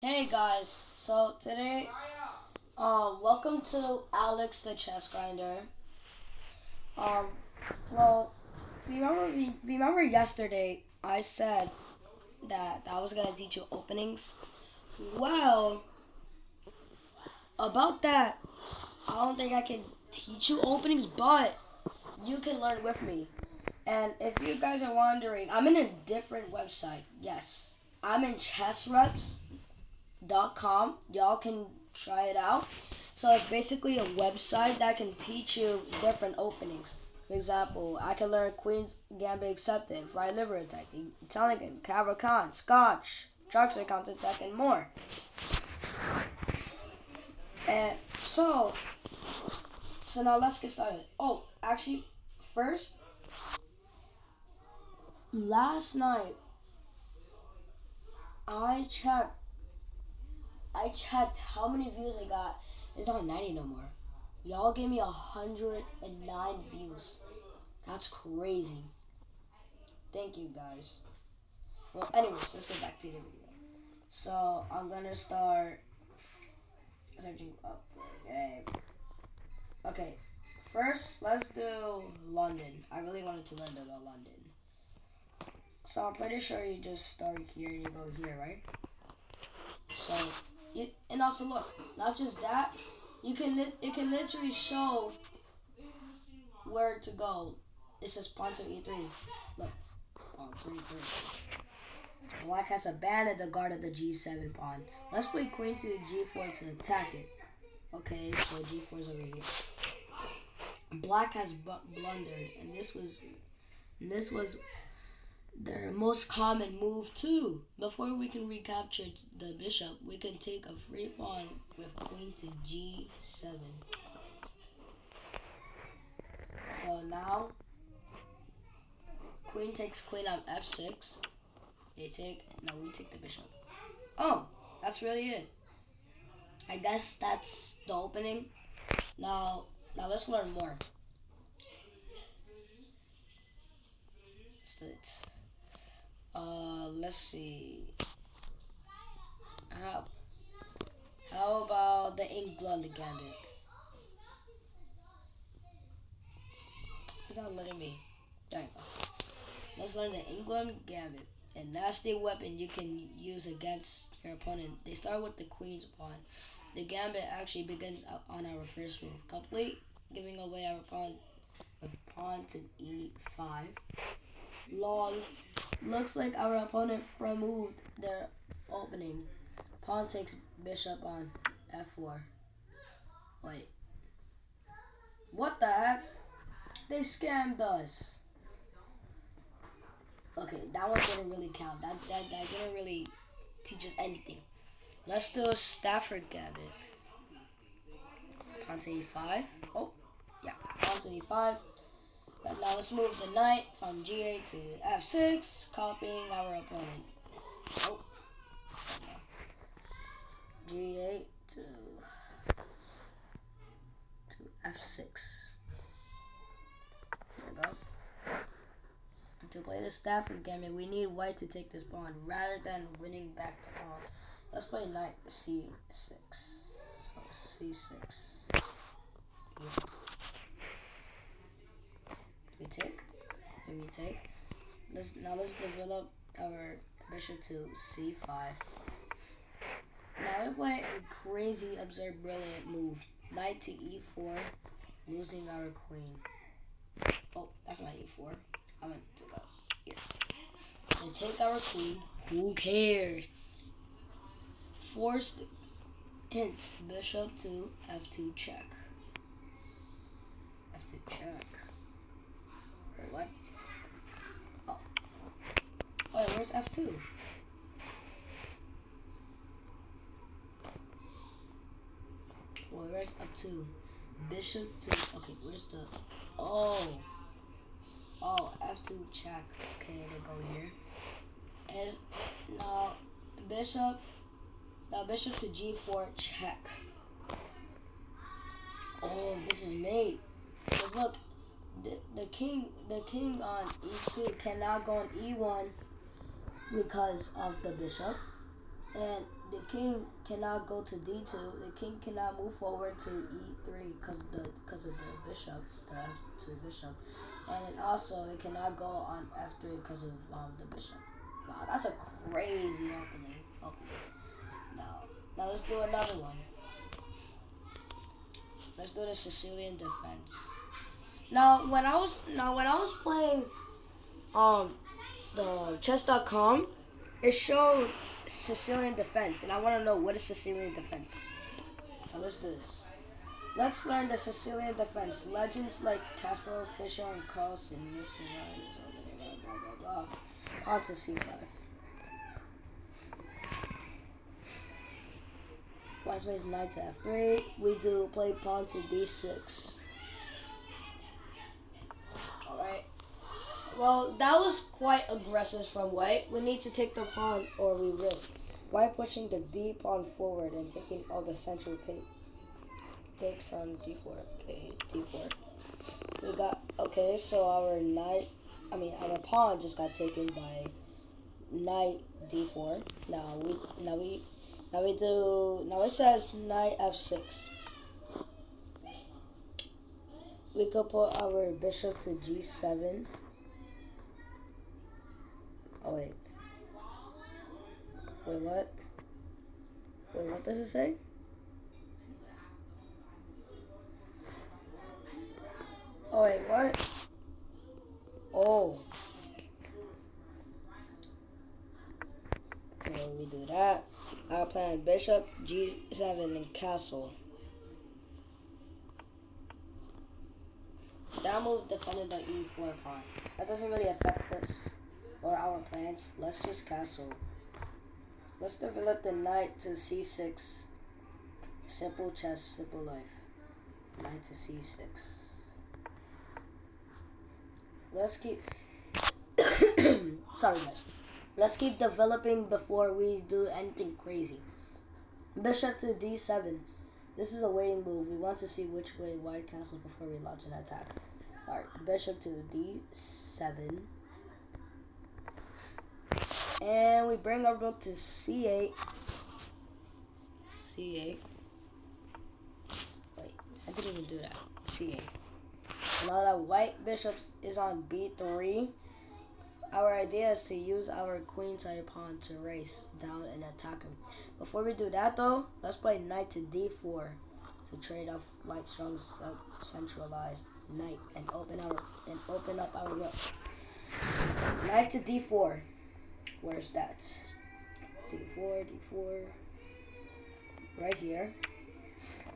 Hey guys, so today, welcome to Alex the Chess Grinder. Um, well, remember yesterday I said that I was gonna teach you openings. Well, about that, I don't think I can teach you openings, but you can learn with me. And if you guys are wondering, I'm in a different website. Yes, I'm in chessreps.com. Y'all can try it out. So it's basically a website that can teach you different openings. For example, I can learn Queen's Gambit Accepted, Fried Liver Attack, Italian, Cavalcon, Scotch, Truxer Counter Attack, and more. And so now let's get started. Oh, actually, first, last night I checked I checked how many views I got. It's not 90 no more. Y'all gave me 109 views. That's crazy. Thank you guys. Well, anyways, let's get back to the video. So I'm gonna start searching up the game. Okay, first let's do London. I really wanted to learn about London. So I'm pretty sure you just start here and you go here, right? So, and also look, not just that, it can literally show where to go. It says pawn to e3. Look, pawn to e3. Black has abandoned the guard of the g7 pawn. Let's play queen to g4 to attack it. Okay, so g4 is over here. Black has blundered, and this was their most common move too. Before we can recapture the bishop, we can take a free pawn with queen to g7. So now, queen takes queen on f6. Now we take the bishop. Oh, that's really it. I guess that's the opening. Now let's learn more. Let's see. How how about the England gambit? It's not letting me. There you go. Let's learn the England gambit. A nasty weapon you can use against your opponent. They start with the queen's pawn. The gambit actually begins on our first move. Complete, giving away our pawn with pawn to e5. Long. Looks like our opponent removed their opening. Pawn takes bishop on f4. Wait. What the heck? They scammed us. Okay, that one didn't really count. That didn't really teach us anything. Let's do a Stafford gambit. Pawn to e5. Oh, yeah. Pawn to e5. But now let's move the knight from g8 to f6, copying our opponent. Oh, g8 to f6. There we go. To play the Stafford gambit, we need white to take this pawn rather than winning back the pawn. Let's play knight c6. So c6. Yeah. We take. Here we take. Let's develop our bishop to c5. Now we play a crazy, absurd, brilliant move. Knight to e4, losing our queen. Oh, that's not e4. I meant to go here. To take our queen, who cares? Forced hint, bishop to f2 check. F2 check. Wait, what? Oh. Wait, where's f2? Well, where's f2? Bishop to, okay, where's the, oh, f2 check. Okay, they go here. And now bishop to g4 check. Oh, this is mate. Cause look, the king on e2 cannot go on e1 because of the bishop, and the king cannot go to d2. The king cannot move forward to e3 because of the bishop, the f2 bishop, and then also it cannot go on f3 because of the bishop. Wow, that's a crazy opening. Now let's do another one. Let's do the Sicilian defense. Now when I was playing um the chess.com, it showed Sicilian defense, and I want to know what is Sicilian defense. Now let's do this. Let's learn the Sicilian defense. Legends like Kasparov, Fischer, and Carlsen. Blah blah blah. On to c5. White plays knight to f3. We do play pawn to d6. Alright. Well, that was quite aggressive from white. We need to take the pawn or we risk. White pushing the d pawn forward and taking all the central pick. Takes on d4. Okay, d4. We got, okay, so our our pawn just got taken by knight d4. Now it says knight f6. We could put our bishop to g7. Oh wait. Wait, what? Wait, what does it say? Oh wait, what? Oh. Okay, we do that. Our plan bishop g7 and castle. That move defended the e4 pawn. That doesn't really affect us or our plans. Let's just castle. Let's develop the knight to c6. Simple chess, simple life. Knight to c6. Let's keep... Sorry guys. Let's keep developing before we do anything crazy. Bishop to d7. This is a waiting move. We want to see which way white castles before we launch an attack. Alright, bishop to d7. And we bring our rook to c8. c8. Wait, I didn't even do that. c8. Now that white bishop is on b3, our idea is to use our queen side pawn to race down and attack him. Before we do that though, let's play knight to d4 to trade off white's strong centralized knight and open up our rook. Knight to d4. Where's that? d4, d4. Right here.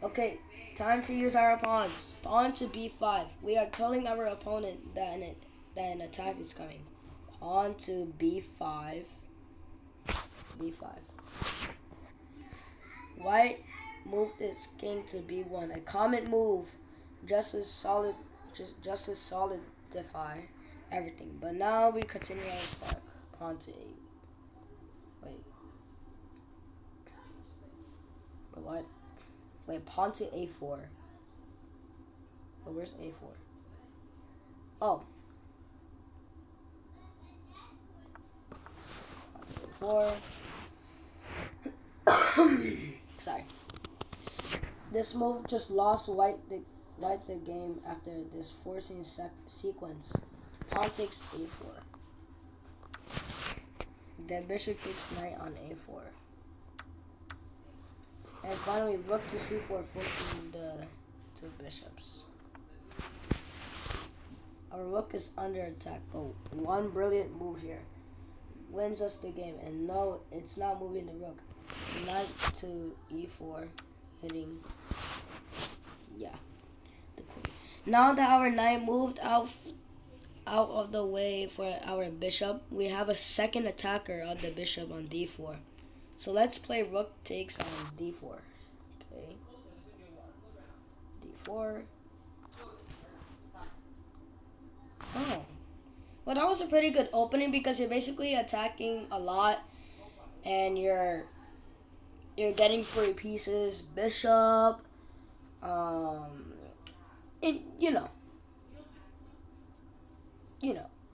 Okay, time to use our pawns. Pawn to b5. We are telling our opponent that an attack is coming. Pawn to b5. b5. White moved its king to b1. A common move, just as solidify everything. But now we continue our attack. Pawn to 8. Wait. What? Wait, pawn to a4. Oh, where's a4? Oh. Pawn to a4. Sorry. This move just lost white the game after this forcing sequence. Pawn takes a4. Then bishop takes knight on a4. And finally, rook to c4, forcing the two bishops. Our rook is under attack, but one brilliant move here wins us the game. And no, it's not moving the rook. Knight to e4, hitting, the queen. Now that our knight moved out of the way for our bishop, we have a second attacker on the bishop on d4. So let's play rook takes on d4. Okay. d4. Oh. Well, that was a pretty good opening because you're basically attacking a lot and you're getting free pieces, bishop, and you know,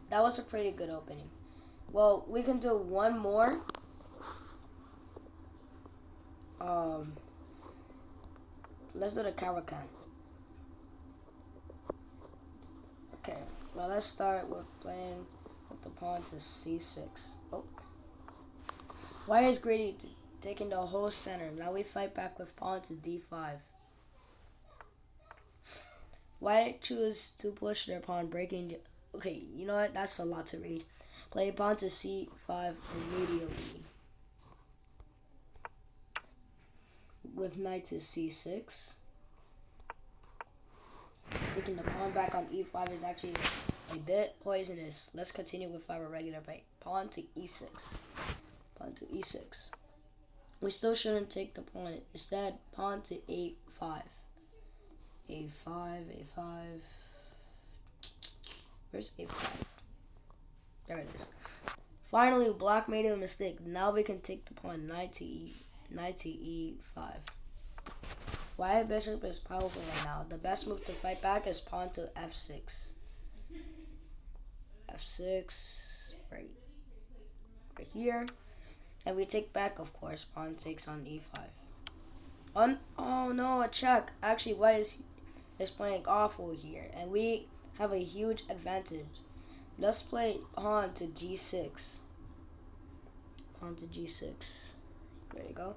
that was a pretty good opening. Well, we can do one more. let's do the Caracan. Okay, well, let's start with playing with the pawn to c6. Oh, white is greedy, taking the whole center. Now we fight back with pawn to d5. White choose to push their pawn, breaking. Okay, you know what? That's a lot to read. Play pawn to c5 immediately. With knight to c6. Taking the pawn back on e5 is actually a bit poisonous. Let's continue with our regular play. Pawn to e6. Pawn to e6. We still shouldn't take the pawn. Instead, pawn to a5. a5, a5. Where's a5? There it is. Finally, black made a mistake. Now we can take the pawn knight to e5. White bishop is powerful right now. The best move to fight back is pawn to f6. f6, right here. And we take back, of course. Pawn takes on e5. Oh no, a check. Actually, white is playing awful here, and we have a huge advantage. Let's play pawn to g6. Pawn to g6. There you go.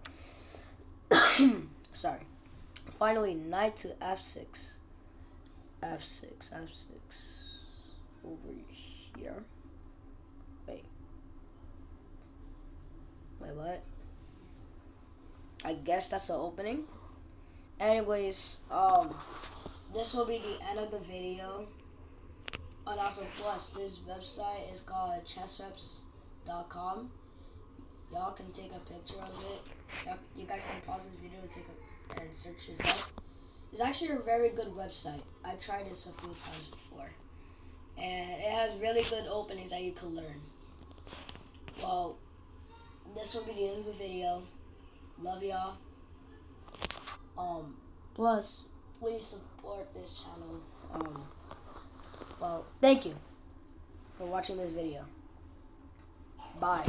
Sorry. Finally, knight to f6. f6. Over here. Wait, what? I guess that's the opening. Anyways, this will be the end of the video. And also, plus, this website is called chessreps.com. Y'all can take a picture of it. You guys can pause this video and search this up. It's actually a very good website. I've tried this a few times before. And it has really good openings that you can learn. Well, this will be the end of the video. Love y'all. Plus, please support this channel. Well, thank you for watching this video. Bye.